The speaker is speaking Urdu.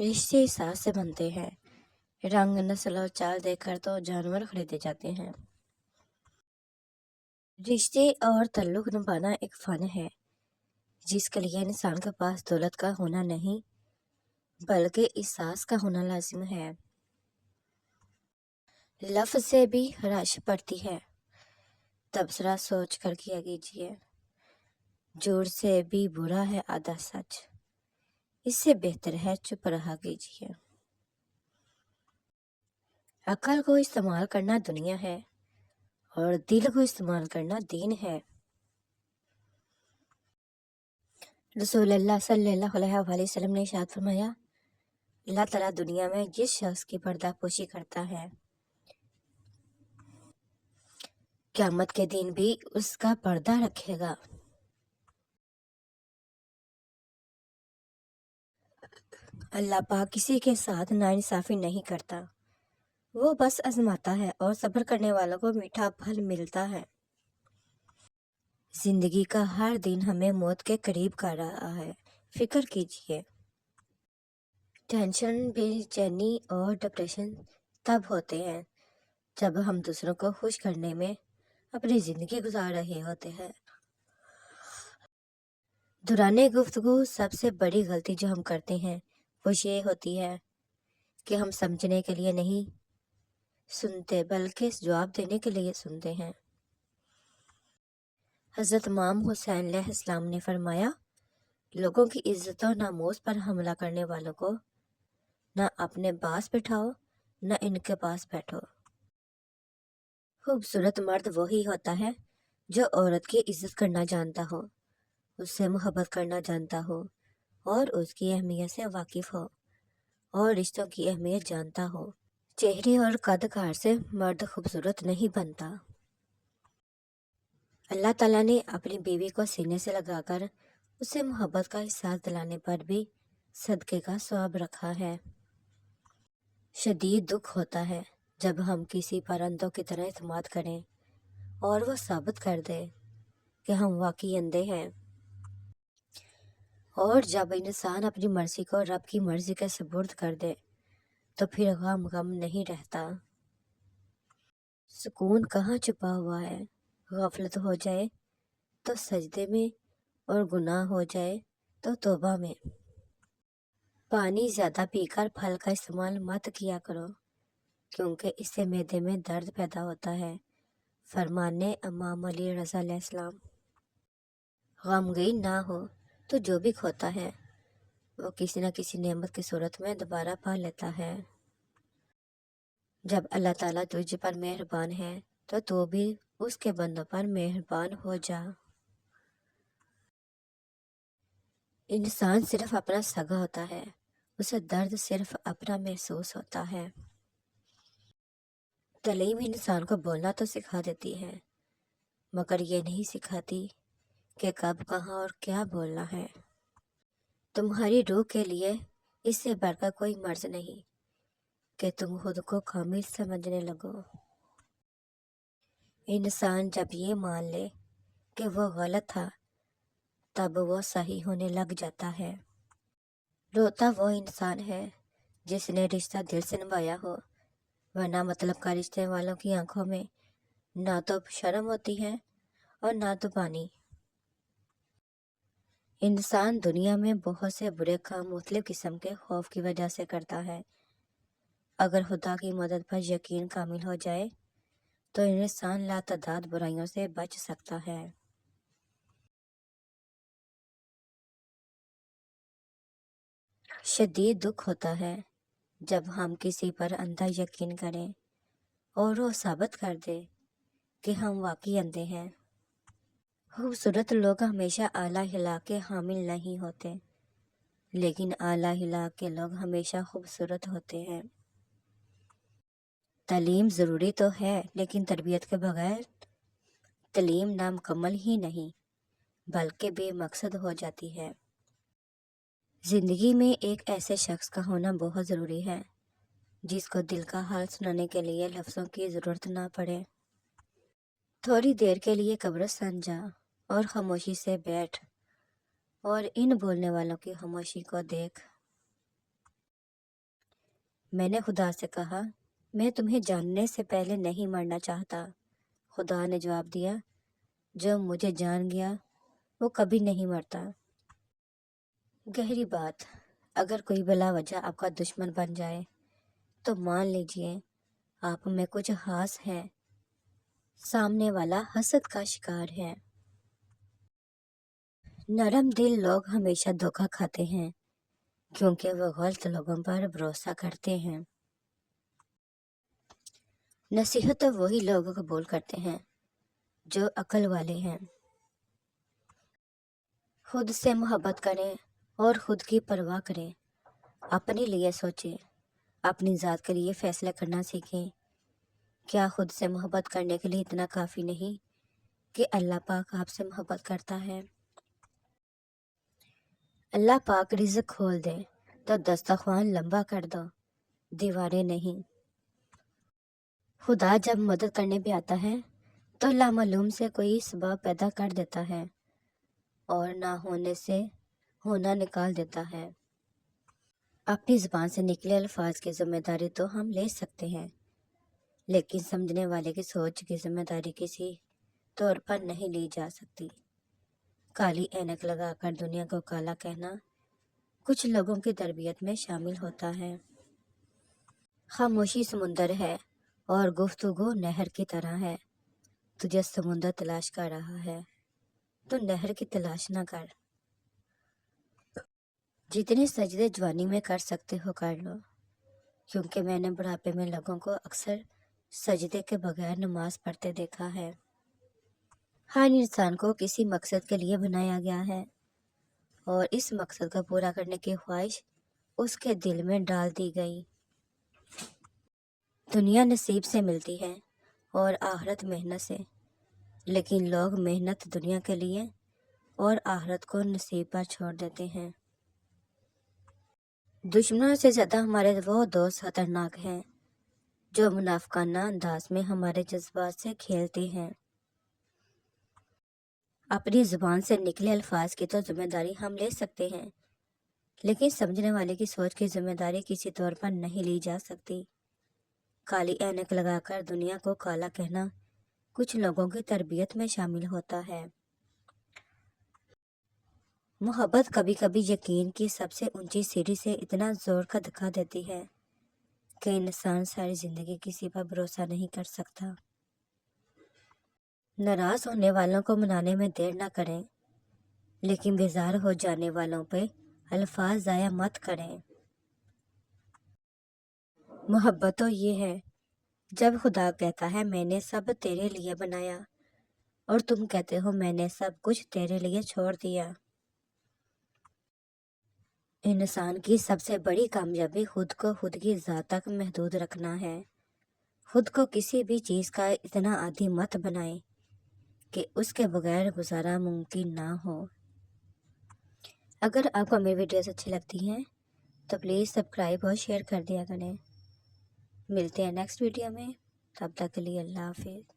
رشتے احساس سے بنتے ہیں۔ رنگ، نسل اور چال دیکھ کر تو جانور خریدے جاتے ہیں۔ رشتے اور تعلق نبھانا ایک فن ہے جس کے لیے انسان کے پاس دولت کا ہونا نہیں بلکہ احساس کا ہونا لازم ہے۔ لفظ سے بھی رش پڑتی ہے، تبصرہ سوچ کر کیا کیجیے۔ جھوٹ سے بھی برا ہے آدھا سچ، اس سے بہتر ہے چپ رہا کیجیے۔ عقل کو استعمال کرنا دنیا ہے اور دل کو استعمال کرنا دین ہے۔ رسول اللہ صلی اللہ علیہ وآلہ وسلم نے ارشاد فرمایا، اللہ تعالیٰ دنیا میں جس شخص کی پردہ پوشی کرتا ہے، قیامت کے دن بھی اس کا پردہ رکھے گا۔ اللہ پاک کسی کے ساتھ ناانصافی نہیں کرتا، وہ بس آزماتا ہے اور صبر کرنے والوں کو میٹھا پھل ملتا ہے۔ زندگی کا ہر دن ہمیں موت کے قریب کر رہا ہے، فکر کیجیے۔ ٹینشن، بے چینی اور ڈپریشن تب ہوتے ہیں جب ہم دوسروں کو خوش کرنے میں اپنی زندگی گزار رہے ہوتے ہیں۔ دوران گفتگو سب سے بڑی غلطی جو ہم کرتے ہیں وہ یہ ہوتی ہے کہ ہم سمجھنے کے لیے نہیں سنتے بلکہ جواب دینے کے لیے سنتے ہیں۔ حضرت امام حسین علیہ السلام نے فرمایا، لوگوں کی عزت و ناموس پر حملہ کرنے والوں کو نہ اپنے پاس بٹھاؤ نہ ان کے پاس بیٹھو۔ خوبصورت مرد وہی ہوتا ہے جو عورت کی عزت کرنا جانتا ہو، اس سے محبت کرنا جانتا ہو اور اس کی اہمیت سے واقف ہو اور رشتوں کی اہمیت جانتا ہو۔ چہرے اور قد کار سے مرد خوبصورت نہیں بنتا۔ اللہ تعالیٰ نے اپنی بیوی کو سینے سے لگا کر اسے محبت کا احساس دلانے پر بھی صدقے کا ثواب رکھا ہے۔ شدید دکھ ہوتا ہے جب ہم کسی پر اندھوں کی طرح اعتماد کریں اور وہ ثابت کر دے کہ ہم واقعی اندھے ہیں، اور جب انسان اپنی مرضی کو رب کی مرضی کے سپرد کر دے تو پھر غم نہیں رہتا۔ سکون کہاں چھپا ہوا ہے؟ غفلت ہو جائے تو سجدے میں اور گناہ ہو جائے تو توبہ میں۔ پانی زیادہ پی کر پھل کا استعمال مت کیا کرو کیونکہ اس سے معدے میں درد پیدا ہوتا ہے، فرمانے امام علی رضا علیہ السلام۔ غمگین نہ ہو تو جو بھی کھوتا ہے وہ کسی نہ کسی نعمت کی صورت میں دوبارہ پا لیتا ہے۔ جب اللہ تعالیٰ تجھ پر مہربان ہے تو بھی اس کے بندوں پر مہربان ہو جا۔ انسان صرف اپنا سگا ہوتا ہے، اسے درد صرف اپنا محسوس ہوتا ہے۔ تعلیم انسان کو بولنا تو سکھا دیتی ہے مگر یہ نہیں سکھاتی کہ کب، کہاں اور کیا بولنا ہے۔ تمہاری روح کے لیے اس سے بڑھ کر کوئی مرض نہیں کہ تم خود کو کامل سمجھنے لگو۔ انسان جب یہ مان لے کہ وہ غلط تھا تب وہ صحیح ہونے لگ جاتا ہے۔ روتا وہ انسان ہے جس نے رشتہ دل سے نبھایا ہو، ورنہ مطلب کا رشتے والوں کی آنکھوں میں نہ تو شرم ہوتی ہے اور نہ تو پانی۔ انسان دنیا میں بہت سے برے کام مختلف قسم کے خوف کی وجہ سے کرتا ہے۔ اگر خدا کی مدد پر یقین کامل ہو جائے تو انسان لاتعداد برائیوں سے بچ سکتا ہے۔ شدید دکھ ہوتا ہے جب ہم کسی پر اندھا یقین کریں اور وہ ثابت کر دے کہ ہم واقعی اندھے ہیں۔ خوبصورت لوگ ہمیشہ اعلیٰ اخلاق کے حامل نہیں ہوتے، لیکن اعلیٰ اخلاق کے لوگ ہمیشہ خوبصورت ہوتے ہیں۔ تعلیم ضروری تو ہے لیکن تربیت کے بغیر تعلیم نامکمل ہی نہیں بلکہ بے مقصد ہو جاتی ہے۔ زندگی میں ایک ایسے شخص کا ہونا بہت ضروری ہے جس کو دل کا حال سنانے کے لیے لفظوں کی ضرورت نہ پڑے۔ تھوڑی دیر کے لیے قبرستان جا اور خاموشی سے بیٹھ اور ان بولنے والوں کی خاموشی کو دیکھ۔ میں نے خدا سے کہا میں تمہیں جاننے سے پہلے نہیں مرنا چاہتا۔ خدا نے جواب دیا جو مجھے جان گیا وہ کبھی نہیں مرتا۔ گہری بات، اگر کوئی بلا وجہ آپ کا دشمن بن جائے تو مان لیجئے آپ میں کچھ خاص ہے، سامنے والا حسد کا شکار ہے۔ نرم دل لوگ ہمیشہ دھوکہ کھاتے ہیں کیونکہ وہ غلط لوگوں پر بھروسہ کرتے ہیں۔ نصیحت تو وہی لوگ قبول کرتے ہیں جو عقل والے ہیں۔ خود سے محبت کریں اور خود کی پرواہ کریں، اپنے لیے سوچیں، اپنی ذات کے لیے فیصلہ کرنا سیکھیں۔ کیا خود سے محبت کرنے کے لیے اتنا کافی نہیں کہ اللہ پاک آپ سے محبت کرتا ہے؟ اللہ پاک رزق کھول دے تو دسترخوان لمبا کر دو، دیواریں نہیں۔ خدا جب مدد کرنے پہ آتا ہے تو لامعلوم سے کوئی سبب پیدا کر دیتا ہے اور نہ ہونے سے ہونا نکال دیتا ہے۔ اپنی زبان سے نکلے الفاظ کی ذمہ داری تو ہم لے سکتے ہیں، لیکن سمجھنے والے کی سوچ کی ذمہ داری کسی طور پر نہیں لی جا سکتی۔ کالی اینک لگا کر دنیا کو کالا کہنا کچھ لوگوں کی تربیت میں شامل ہوتا ہے۔ خاموشی سمندر ہے اور گفتگو نہر کی طرح ہے۔ تجھے سمندر تلاش کر رہا ہے تو نہر کی تلاش نہ کر۔ جتنے سجدے جوانی میں کر سکتے ہو کر لو، کیونکہ میں نے بڑھاپے میں لوگوں کو اکثر سجدے کے بغیر نماز پڑھتے دیکھا ہے۔ ہر انسان کو کسی مقصد کے لیے بنایا گیا ہے اور اس مقصد کو پورا کرنے کی خواہش اس کے دل میں ڈال دی گئی۔ دنیا نصیب سے ملتی ہے اور آخرت محنت سے، لیکن لوگ محنت دنیا کے لیے اور آخرت کو نصیب پر چھوڑ دیتے ہیں۔ دشمنوں سے زیادہ ہمارے وہ دوست خطرناک ہیں جو منافقانہ انداز میں ہمارے جذبات سے کھیلتے ہیں۔ اپنی زبان سے نکلے الفاظ کی تو ذمہ داری ہم لے سکتے ہیں، لیکن سمجھنے والے کی سوچ کی ذمہ داری کسی طور پر نہیں لی جا سکتی۔ کالی اینک لگا کر دنیا کو کالا کہنا کچھ لوگوں کی تربیت میں شامل ہوتا ہے۔ محبت کبھی کبھی یقین کی سب سے اونچی سیڑھی سے اتنا زور کا دھکا دیتی ہے کہ انسان ساری زندگی کسی پر بھروسہ نہیں کر سکتا۔ ناراض ہونے والوں کو منانے میں دیر نہ کریں، لیکن بیزار ہو جانے والوں پہ الفاظ ضائع مت کریں۔ محبت تو یہ ہے جب خدا کہتا ہے میں نے سب تیرے لیے بنایا اور تم کہتے ہو میں نے سب کچھ تیرے لیے چھوڑ دیا۔ انسان کی سب سے بڑی کامیابی خود کو خود کی ذات تک محدود رکھنا ہے۔ خود کو کسی بھی چیز کا اتنا عادی مت بنائیں کہ اس کے بغیر گزارا ممکن نہ ہو۔ اگر آپ کو میری ویڈیوز اچھی لگتی ہیں تو پلیز سبسکرائب اور شیئر کر دیا کریں۔ ملتے ہیں نیکسٹ ویڈیو میں، تب تک کے لیے اللہ حافظ۔